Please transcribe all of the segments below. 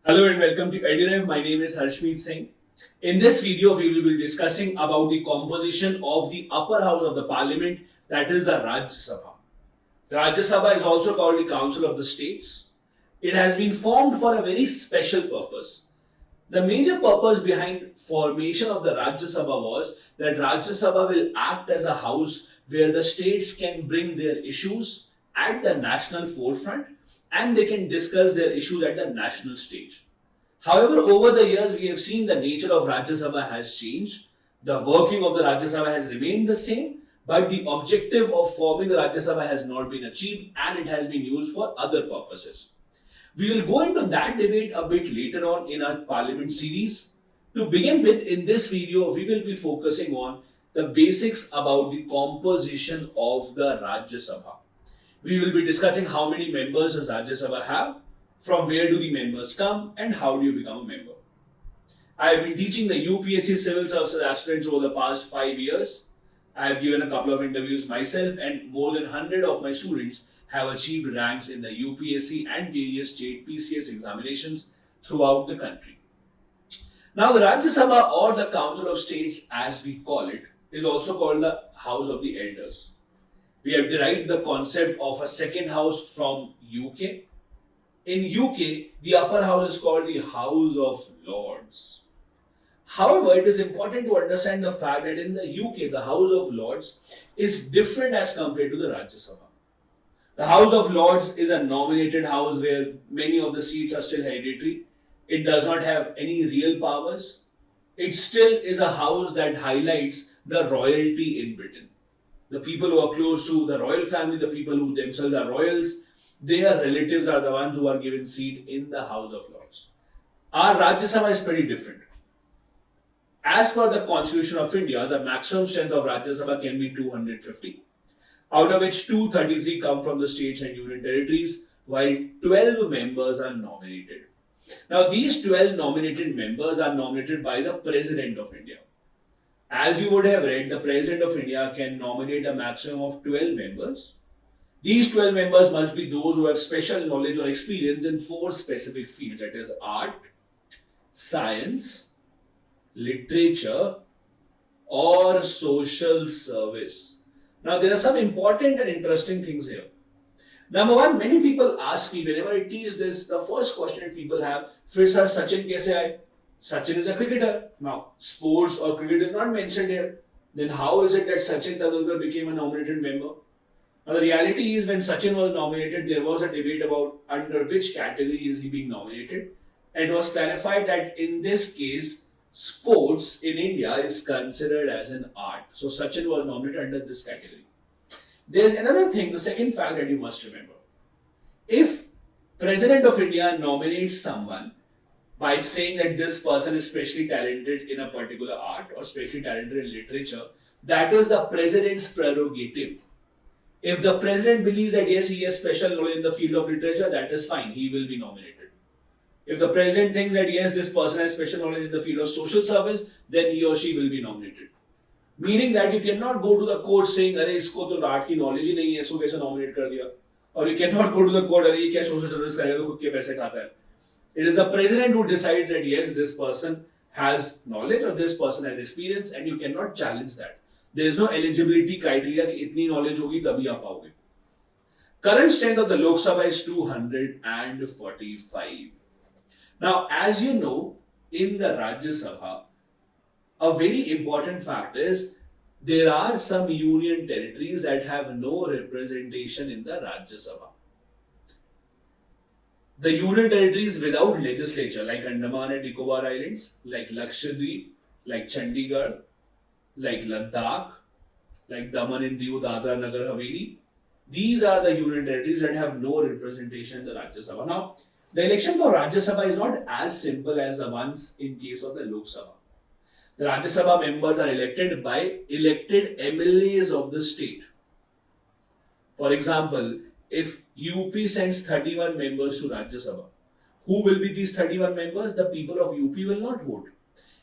Hello and welcome to EduRev. My name is Harshmeet Singh. In this video, we will be discussing about the composition of the upper house of the parliament, that is the Rajya Sabha. The Rajya Sabha is also called the Council of the States. It has been formed for a very special purpose. The major purpose behind formation of the Rajya Sabha was that Rajya Sabha will act as a house where the states can bring their issues at the national forefront and they can discuss their issues at the national stage. However, over the years, we have seen the nature of Rajya Sabha has changed. The working of the Rajya Sabha has remained the same, but the objective of forming the Rajya Sabha has not been achieved and it has been used for other purposes. We will go into that debate a bit later on in our Parliament series. To begin with, in this video, we will be focusing on the basics about the composition of the Rajya Sabha. We will be discussing how many members does Rajya Sabha have, from where do the members come, and how do you become a member. I have been teaching the UPSC civil services aspirants over the past 5 years. I have given a couple of interviews myself, and more than 100 of my students have achieved ranks in the UPSC and various state PCS examinations throughout the country. Now, the Rajya Sabha, or the Council of States as we call it, is also called the House of the Elders. We have derived the concept of a second house from UK. In UK, the upper house is called the House of Lords. However, it is important to understand the fact that in the UK, the House of Lords is different as compared to the Rajya Sabha. The House of Lords is a nominated house where many of the seats are still hereditary. It does not have any real powers. It still is a house that highlights the royalty in Britain. The people who are close to the royal family, the people who themselves are royals, their relatives are the ones who are given seat in the House of Lords. Our Rajya Sabha is pretty different. As per the Constitution of India, the maximum strength of Rajya Sabha can be 250, out of which 233 come from the states and union territories, while 12 members are nominated. Now, these 12 nominated members are nominated by the President of India. As you would have read, the President of India can nominate a maximum of 12 members. These 12 members must be those who have special knowledge or experience in 4 specific fields, that is art, science, literature, or social service. Now, there are some important and interesting things here. Number one, many people ask me whenever I teach this, the first question that people have, "Fir sir, Sachin kaise aaye?" Sachin is a cricketer. Now, sports or cricket is not mentioned here. Then how is it that Sachin Tendulkar became a nominated member? Now, the reality is when Sachin was nominated, there was a debate about under which category is he being nominated. And it was clarified that in this case, sports in India is considered as an art. So, Sachin was nominated under this category. There's another thing, the second fact that you must remember. If President of India nominates someone by saying that this person is specially talented in a particular art or specially talented in literature, that is the President's prerogative. If the President believes that yes, he has special knowledge in the field of literature, that is fine, he will be nominated. If the President thinks that yes, this person has special knowledge in the field of social service, then he or she will be nominated. Meaning that you cannot go to the court saying, "Arey, isko to art ki knowledge hi nahi hai, isko kaise nominate kar diya?" Or you cannot go to the court, "Arey, ye kya social service karega, khud ke paise khata hai." It is the President who decides that yes, this person has knowledge or this person has experience, and you cannot challenge that. There is no eligibility criteria कि इतनी knowledge होगी तभी आप आओगे. Current strength of the Lok Sabha is 245. Now, as you know, in the Rajya Sabha, a very important fact is there are some union territories that have no representation in the Rajya Sabha. The union territories without legislature, like Andaman and Nicobar Islands, like Lakshadweep, like Chandigarh, like Ladakh, like Daman and Diu, Dadra, Nagar Haveli, these are the union territories that have no representation in the Rajya Sabha. Now, the election for Rajya Sabha is not as simple as the ones in case of the Lok Sabha. The Rajya Sabha members are elected by elected MLAs of the state. For example, if UP sends 31 members to Rajya Sabha, who will be these 31 members? The people of UP will not vote.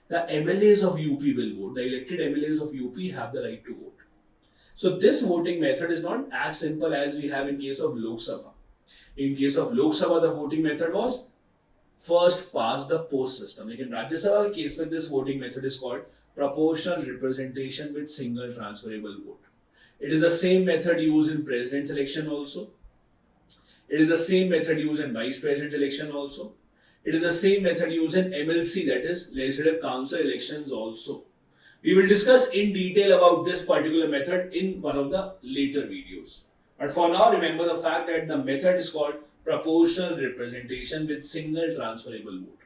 The MLAs of UP will vote. The elected MLAs of UP have the right to vote. So this voting method is not as simple as we have in case of Lok Sabha. In case of Lok Sabha, the voting method was first past the post system. Like in Rajya Sabha के case में this voting method is called proportional representation with single transferable vote. It is the same method used in president's election also. It is the same method used in vice president election also. It is the same method used in MLC, that is Legislative Council elections also. We will discuss in detail about this particular method in one of the later videos. But for now, remember the fact that the method is called proportional representation with single transferable vote.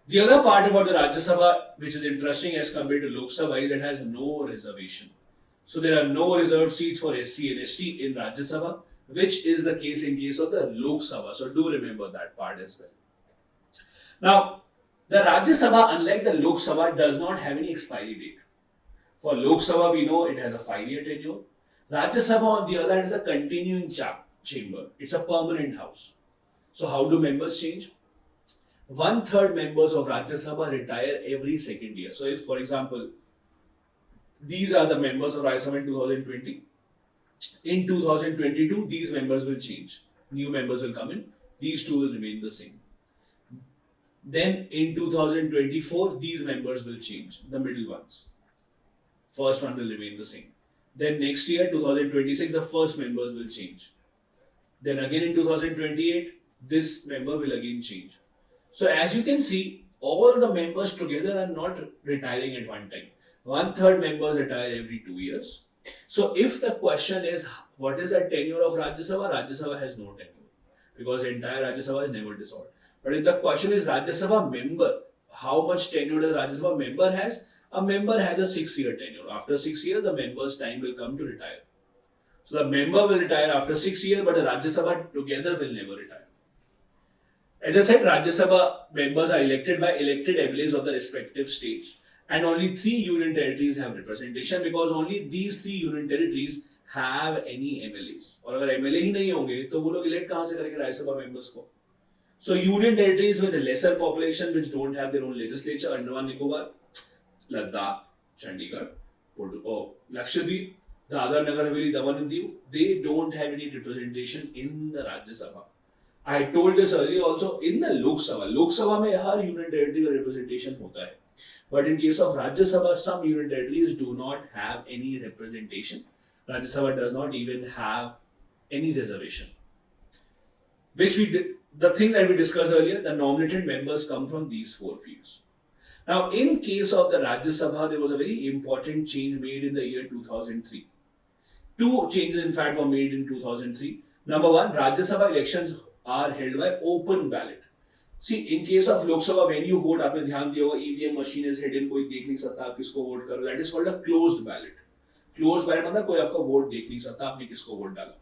The other part about the Rajya Sabha, which is interesting as compared to Lok Sabha, is it has no reservation. So there are no reserved seats for SC and ST in Rajya Sabha, which is the case in case of the Lok Sabha. So do remember that part as well. Now, the Rajya Sabha, unlike the Lok Sabha, does not have any expiry date. For Lok Sabha, we know it has a 5-year tenure. Rajya Sabha, on the other hand, is a continuing chamber. It's a permanent house. So how do members change? 1/3 members of Rajya Sabha retire every second year. So if, for example, these are the members of Rajya Sabha in 2020, in 2022, these members will change. New members will come in. These two will remain the same. Then in 2024, these members will change, the middle ones. First one will remain the same. Then next year, 2026, the first members will change. Then again in 2028, this member will again change. So as you can see, all the members together are not retiring at one time. 1/3 members retire every 2 years. So if the question is, what is the tenure of Rajya Sabha has no tenure. Because the entire Rajya Sabha is never dissolved. But if the question is Rajya Sabha member, how much tenure does Rajya Sabha member has? A member has a 6-year tenure. After 6 years, the member's time will come to retire. So the member will retire after 6 years, but the Rajya Sabha together will never retire. As I said, Rajya Sabha members are elected by elected MLAs of the respective states. And only 3 union territories have representation because only these 3 union territories have any MLAs. और अगर MLA ही नहीं होंगे तो वो लोग elect कहाँ से करेंगे राज्य सभा members को? So union territories with a lesser population which don't have their own legislature, Andaman Nicobar, Ladakh, Chandigarh, Lakshadweep, Dadra Nagar Haveli, Daman and Diu, they don't have any representation in the Rajya Sabha. I told this earlier also in the Lok Sabha में हर union territory का representation होता है. But in case of Rajya Sabha, some union territories do not have any representation. Rajya Sabha does not even have any reservation. The thing that we discussed earlier, the nominated members come from these 4 fields. Now, in case of the Rajya Sabha, there was a very important change made in the year 2003. 2 changes, in fact, were made in 2003. Number 1, Rajya Sabha elections are held by open ballot. See, in case of Lok Sabha, when you vote, आपने ध्यान दिया होगा, EVM machine is hidden, कोई देख नहीं सकता आप किसको वोट करो. That is called a closed ballot. Closed ballot मतलब कोई आपका वोट देख नहीं सकता आपने किसको वोट डाला.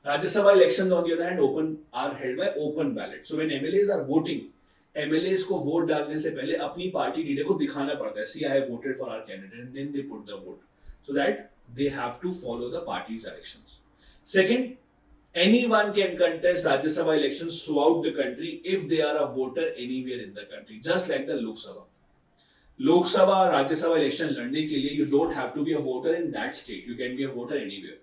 Rajya Sabha elections, on the other hand, are held by open ballot. So when MLAs are voting, MLAs को वोट डालने से पहले अपनी पार्टी लीडर को दिखाना पड़ता है. See, I have voted for our candidate, and then they put the vote, so that they have to follow the party's directions. Second, anyone can contest Rajya Sabha elections throughout the country if they are a voter anywhere in the country, just like the Lok Sabha. Lok Sabha, Rajya Sabha election लड़ने के लिए you don't have to be a voter in that state. You can be a voter anywhere.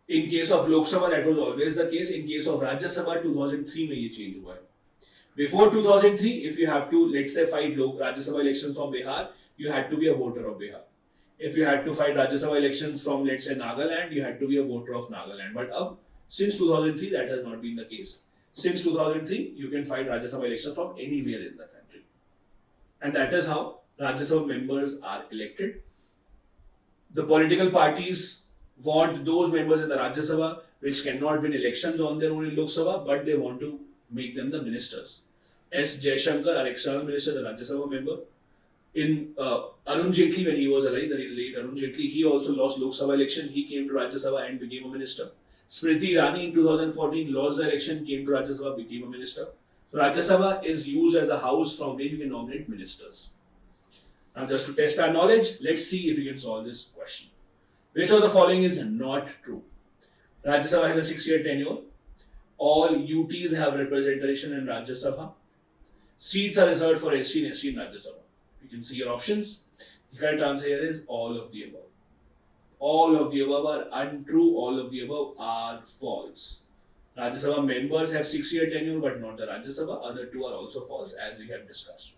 In case of Lok Sabha, that was always the case. In case of Rajya Sabha, 2003 में ये change हुआ है. Before 2003, if you have to, let's say, fight Rajya Sabha elections from Bihar, you had to be a voter of Bihar. If you had to fight Rajya Sabha elections from, let's say, Nagaland, you had to be a voter of Nagaland. But since 2003, that has not been the case. Since 2003, you can fight Rajya Sabha elections from anywhere in the country. And that is how Rajya Sabha members are elected. The political parties want those members in the Rajya Sabha which cannot win elections on their own in Lok Sabha, but they want to make them the ministers. S. Jaishankar, our external minister, the Rajya Sabha member. In Arun Jaitley, when he was alive, the late Arun Jaitley, he also lost Lok Sabha election. He came to Rajya Sabha and became a minister. Smriti Irani in 2014 lost the election, came to Rajya Sabha, became a minister. So Rajya Sabha is used as a house from where you can nominate ministers. Now just to test our knowledge, let's see if we can solve this question. Which of the following is not true? Rajya Sabha has a 6-year tenure. All UTs have representation in Rajya Sabha. Seats are reserved for SC and ST in Rajya Sabha. You can see your options. The correct answer here is all of the above. All of the above are untrue. All of the above are false. Rajya Sabha members have 6-year tenure, but not the Rajya Sabha. Other two are also false, as we have discussed.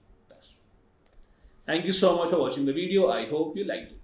Thank you so much for watching the video. I hope you liked it.